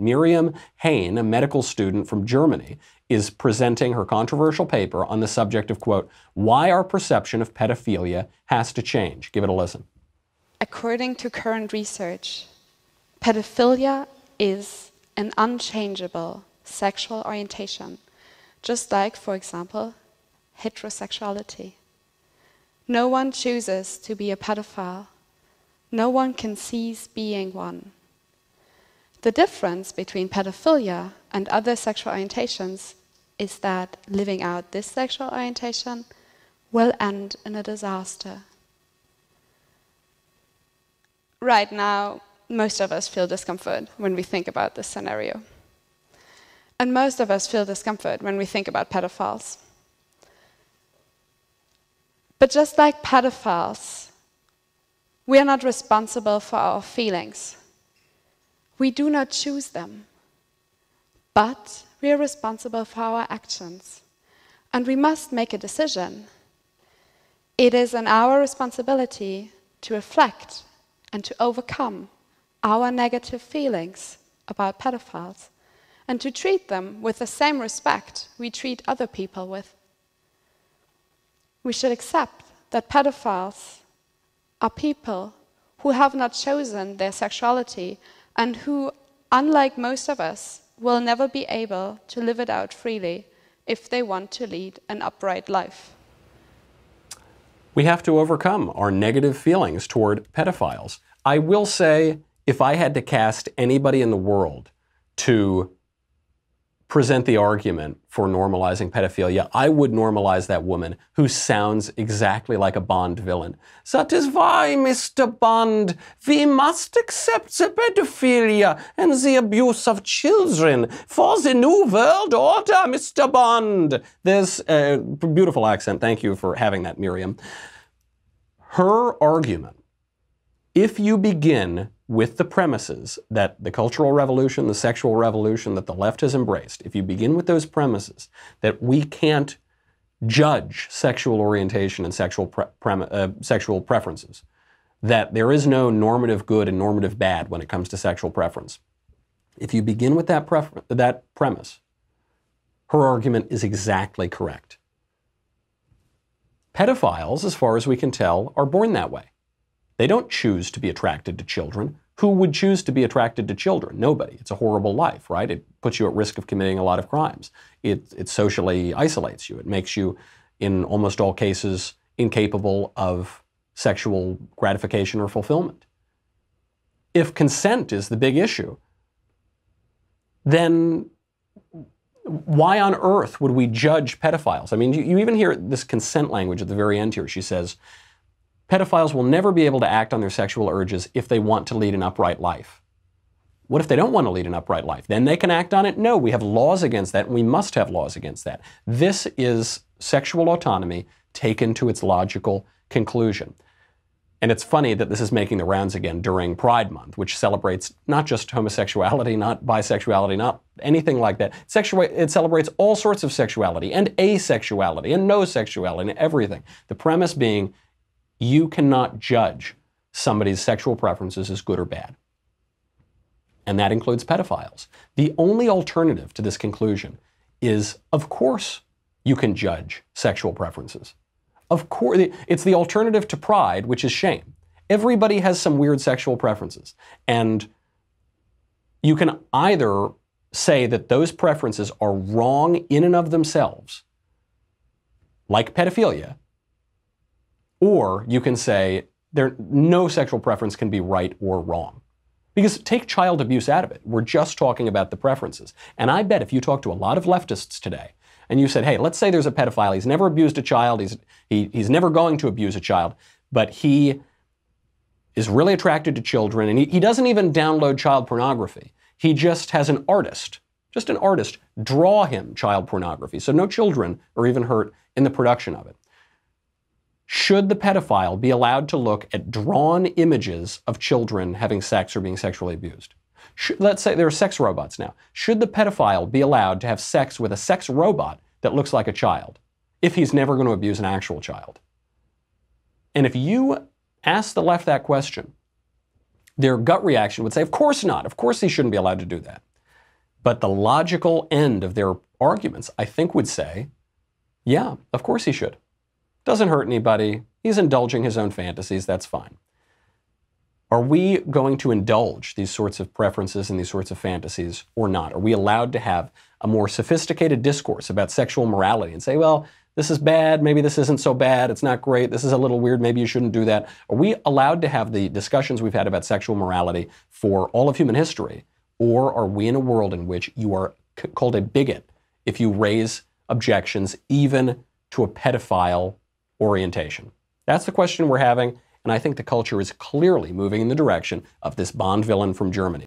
Miriam Hain, a medical student from Germany, is presenting her controversial paper on the subject of, quote, why our perception of pedophilia has to change. Give it a listen. According to current research, pedophilia is an unchangeable sexual orientation, just like, for example, heterosexuality. No one chooses to be a pedophile. No one can cease being one. The difference between pedophilia and other sexual orientations is that living out this sexual orientation will end in a disaster. Right now, most of us feel discomfort when we think about this scenario. And most of us feel discomfort when we think about pedophiles. But just like pedophiles, we are not responsible for our feelings. We do not choose them. But we are responsible for our actions. And we must make a decision. It is in our responsibility to reflect and to overcome our negative feelings about pedophiles and to treat them with the same respect we treat other people with. We should accept that pedophiles are people who have not chosen their sexuality and who, unlike most of us, will never be able to live it out freely if they want to lead an upright life. We have to overcome our negative feelings toward pedophiles. I will say, if I had to cast anybody in the world to present the argument for normalizing pedophilia, I would normalize that woman who sounds exactly like a Bond villain. That is why, Mr. Bond, we must accept the pedophilia and the abuse of children for the new world order, Mr. Bond. There's a beautiful accent. Thank you for having that, Miriam. Her argument, if you begin with the premises that the Cultural Revolution, the sexual revolution that the left has embraced, if you begin with those premises that we can't judge sexual orientation and sexual preferences, that there is no normative good and normative bad when it comes to sexual preference, if you begin with that premise, her argument is exactly correct. Pedophiles, as far as we can tell, are born that way. They don't choose to be attracted to children. Who would choose to be attracted to children? Nobody. It's a horrible life, right? It puts you at risk of committing a lot of crimes. It socially isolates you. It makes you, in almost all cases, incapable of sexual gratification or fulfillment. If consent is the big issue, then why on earth would we judge pedophiles? I mean, you even hear this consent language at the very end here. She says, pedophiles will never be able to act on their sexual urges if they want to lead an upright life. What if they don't want to lead an upright life? Then they can act on it? No, we have laws against that, and we must have laws against that. This is sexual autonomy taken to its logical conclusion. And it's funny that this is making the rounds again during Pride Month, which celebrates not just homosexuality, not bisexuality, not anything like that. It celebrates all sorts of sexuality and asexuality and no sexuality and everything. The premise being, you cannot judge somebody's sexual preferences as good or bad. And that includes pedophiles. The only alternative to this conclusion is, of course, you can judge sexual preferences. Of course, it's the alternative to pride, which is shame. Everybody has some weird sexual preferences. And you can either say that those preferences are wrong in and of themselves, like pedophilia, or you can say no sexual preference can be right or wrong. Because take child abuse out of it. We're just talking about the preferences. And I bet if you talk to a lot of leftists today, and you said, hey, let's say there's a pedophile, he's never abused a child, he's never going to abuse a child, but he is really attracted to children, and he doesn't even download child pornography. He just has an artist, draw him child pornography. So no children are even hurt in the production of it. Should the pedophile be allowed to look at drawn images of children having sex or being sexually abused? Let's say there are sex robots now. Should the pedophile be allowed to have sex with a sex robot that looks like a child if he's never going to abuse an actual child? And if you ask the left that question, their gut reaction would say, of course not. Of course he shouldn't be allowed to do that. But the logical end of their arguments, I think, would say, yeah, of course he should. Doesn't hurt anybody. He's indulging his own fantasies. That's fine. Are we going to indulge these sorts of preferences and these sorts of fantasies or not? Are we allowed to have a more sophisticated discourse about sexual morality and say, well, this is bad, maybe this isn't so bad, it's not great, this is a little weird, maybe you shouldn't do that? Are we allowed to have the discussions we've had about sexual morality for all of human history? Or are we in a world in which you are called a bigot if you raise objections even to a pedophile orientation? That's the question we're having, and I think the culture is clearly moving in the direction of this Bond villain from Germany.